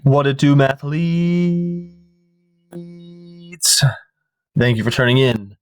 What it do, mathletes? Thank you for turning in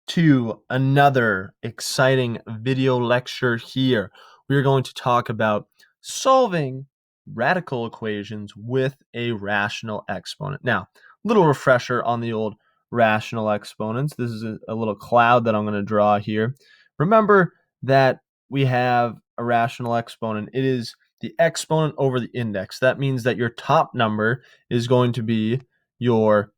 to another exciting video lecture here. We are going to talk about solving radical equations with a rational exponent. Now, little refresher on the old rational exponents. This is a little cloud that I'm going to draw here. Remember that we have a rational exponent. It is the exponent over the index. That means that your top number is going to be your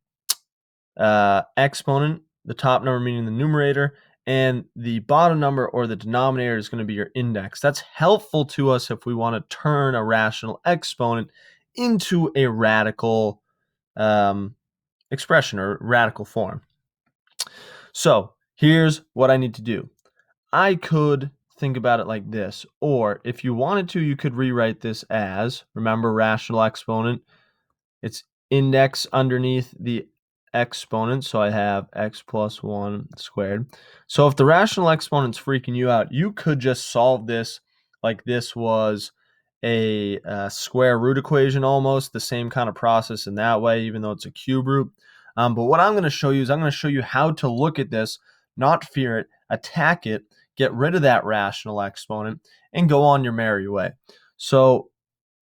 exponent, the top number meaning the numerator, and the bottom number or the denominator is going to be your index. That's helpful to us if we want to turn a rational exponent into a radical expression or radical form. So here's what I need to do. I could think about it like this, or if you wanted to, you could rewrite this as, remember, rational exponent, it's index underneath the exponent, so I have x plus 1 squared. So if the rational exponent's freaking you out, you could just solve this like this was a square root equation, almost the same kind of process in that way, even though it's a cube root. But what I'm going to show you is I'm going to show you how to look at this, not fear it, attack it, get rid of that rational exponent, and go on your merry way. So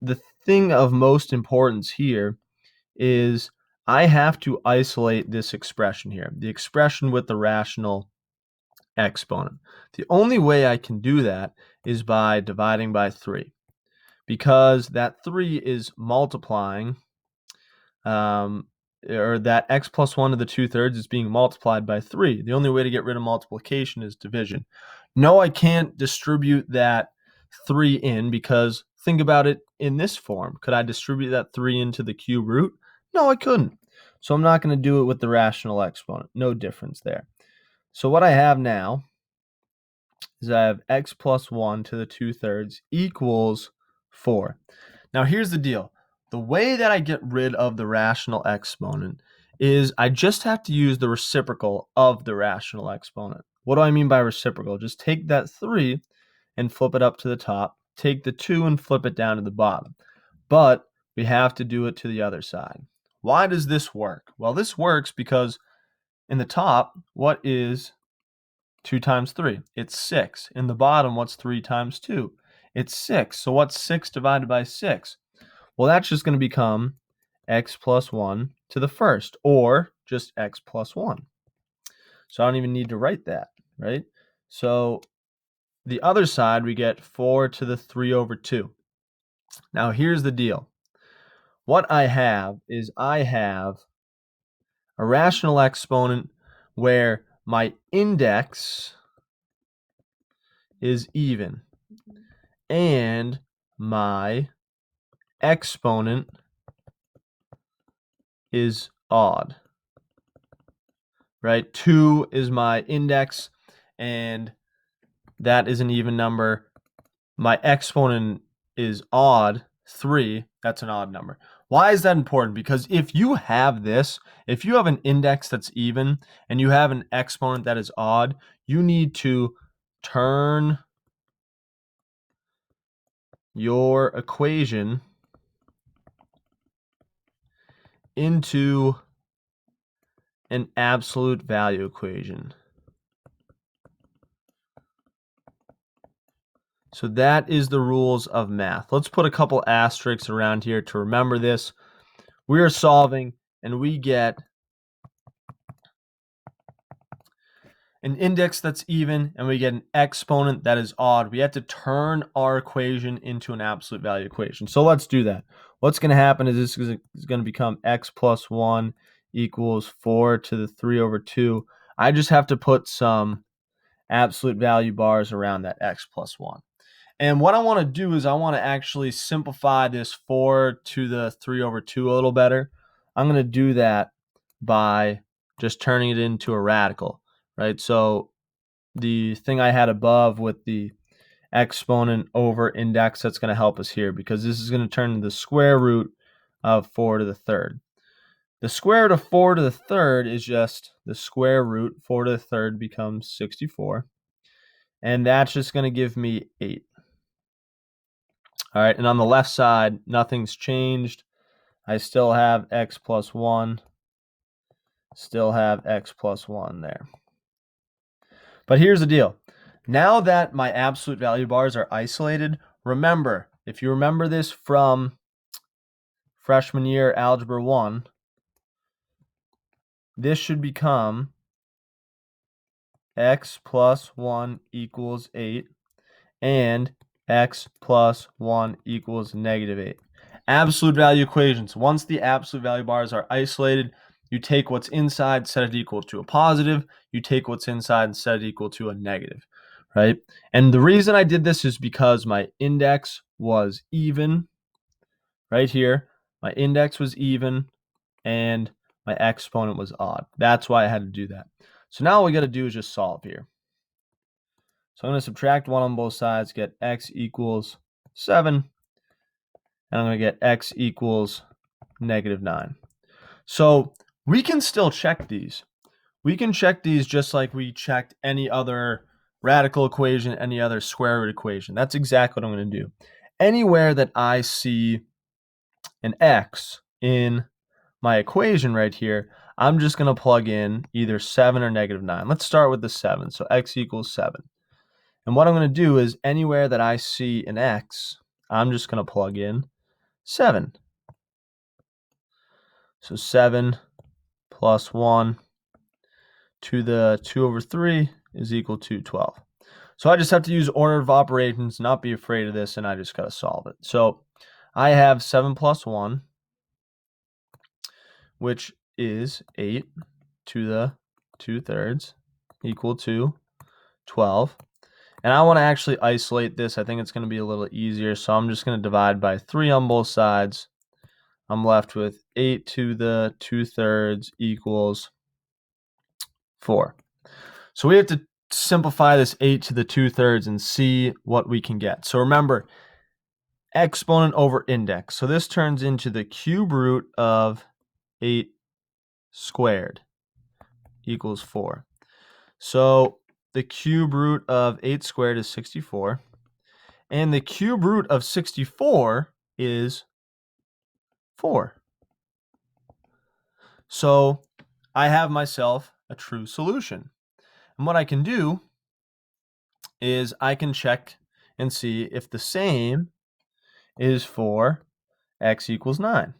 the thing of most importance here is I have to isolate this expression here, the expression with the rational exponent. The only way I can do that is by dividing by 3, because that 3 is multiplying, or that x plus 1 to the 2/3 is being multiplied by 3. The only way to get rid of multiplication is division. No, I can't distribute that 3 in, because think about it in this form. Could I distribute that 3 into the cube root? No, I couldn't. So I'm not going to do it with the rational exponent. No difference there. So what I have now is I have x plus 1 to the 2/3 equals 4. Now here's the deal. The way that I get rid of the rational exponent is I just have to use the reciprocal of the rational exponent. What do I mean by reciprocal? Just take that 3 and flip it up to the top. Take the 2 and flip it down to the bottom. But we have to do it to the other side. Why does this work? Well, this works because in the top, what is 2 times 3? It's 6. In the bottom, what's 3 times 2? It's 6. So what's 6 divided by 6? Well, that's just going to become x plus 1 to the first, or just x plus 1. So I don't even need to write that, right? So the other side, we get 4 to the 3 over 2. Now here's the deal. What I have is I have a rational exponent where my index is even and my exponent is odd, right? 2 is my index, and that is an even number. My exponent is odd, 3, that's an odd number. Why is that important? Because if you have this, if you have an index that's even and you have an exponent that is odd, you need to turn your equation into an absolute value equation. So that is the rules of math. Let's put a couple asterisks around here to remember this. We are solving and we get an index that's even and we get an exponent that is odd. We have to turn our equation into an absolute value equation. So let's do that. What's going to happen is this is going to become x plus 1 equals 4 to the 3 over 2. I just have to put some absolute value bars around that x plus 1. And what I want to do is I want to actually simplify this 4 to the 3 over 2 a little better. I'm going to do that by just turning it into a radical, right? So the thing I had above with the exponent over index, that's going to help us here, because this is going to turn into the square root of 4 to the third. The square root of 4 to the third is just the square root. 4 to the third becomes 64. And that's just going to give me 8. All right, and on the left side, nothing's changed. I still have x plus 1, still have x plus 1 there. But here's the deal. Now that my absolute value bars are isolated, remember, if you remember this from freshman year Algebra 1, this should become x plus 1 equals 8 and x plus 1 equals negative 8. Absolute value equations. Once the absolute value bars are isolated, you take what's inside, set it equal to a positive. You take what's inside and set it equal to a negative, right? And the reason I did this is because my index was even right here. My index was even and my exponent was odd. That's why I had to do that. So now all we got to do is just solve here. So I'm going to subtract 1 on both sides, get x equals 7, and I'm going to get x equals negative 9. So we can still check these. We can check these just like we checked any other radical equation, any other square root equation. That's exactly what I'm going to do. Anywhere that I see an x in my equation right here, I'm just going to plug in either 7 or negative 9. Let's start with the 7. So x equals 7. And what I'm going to do is anywhere that I see an x, I'm just going to plug in 7. So 7 plus 1 to the 2 over 3 is equal to 12. So I just have to use order of operations, not be afraid of this, and I just got to solve it. So I have 7 plus 1, which is 8 to the 2/3 equal to 12. And I want to actually isolate this. I think it's going to be a little easier. So I'm just going to divide by 3 on both sides. I'm left with 8 to the 2/3 equals 4. So we have to simplify this 8 to the 2/3 and see what we can get. So remember, exponent over index. So this turns into the cube root of 8 squared equals 4. So the cube root of 8 squared is 64. And the cube root of 64 is 4. So I have myself a true solution. And what I can do is I can check and see if the same is for x equals 9.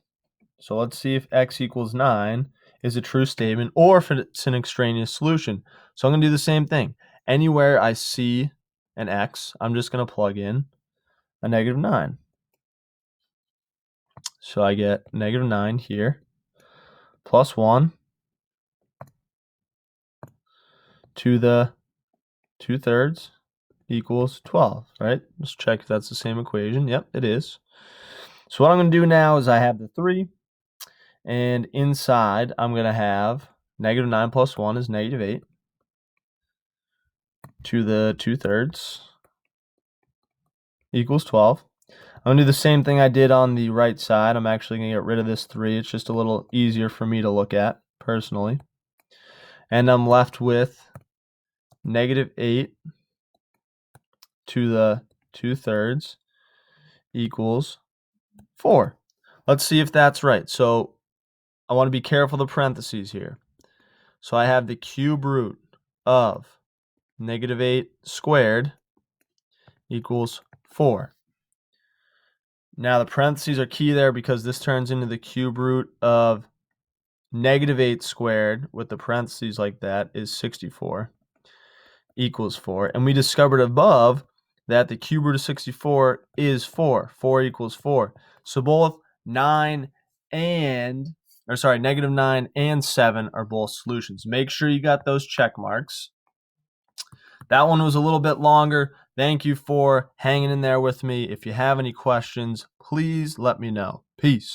So let's see if x equals 9 is a true statement or if it's an extraneous solution. So I'm going to do the same thing. Anywhere I see an x, I'm just going to plug in a negative 9. So I get negative 9 here, plus 1 to the 2/3 equals 12, right? Let's check if that's the same equation. Yep, it is. So what I'm going to do now is I have the 3, and inside I'm going to have negative 9 plus 1 is negative 8 to the 2/3 equals 12. I'm going to do the same thing I did on the right side. I'm actually going to get rid of this 3. It's just a little easier for me to look at personally. And I'm left with negative 8 to the 2/3 equals 4. Let's see if that's right. So I want to be careful of the parentheses here. So I have the cube root of negative 8 squared equals 4. Now the parentheses are key there because this turns into the cube root of negative 8 squared with the parentheses like that is 64 equals 4. And we discovered above that the cube root of 64 is 4. 4 equals 4. So both negative 9 and 7 are both solutions. Make sure you got those check marks. That one was a little bit longer. Thank you for hanging in there with me. If you have any questions, please let me know. Peace.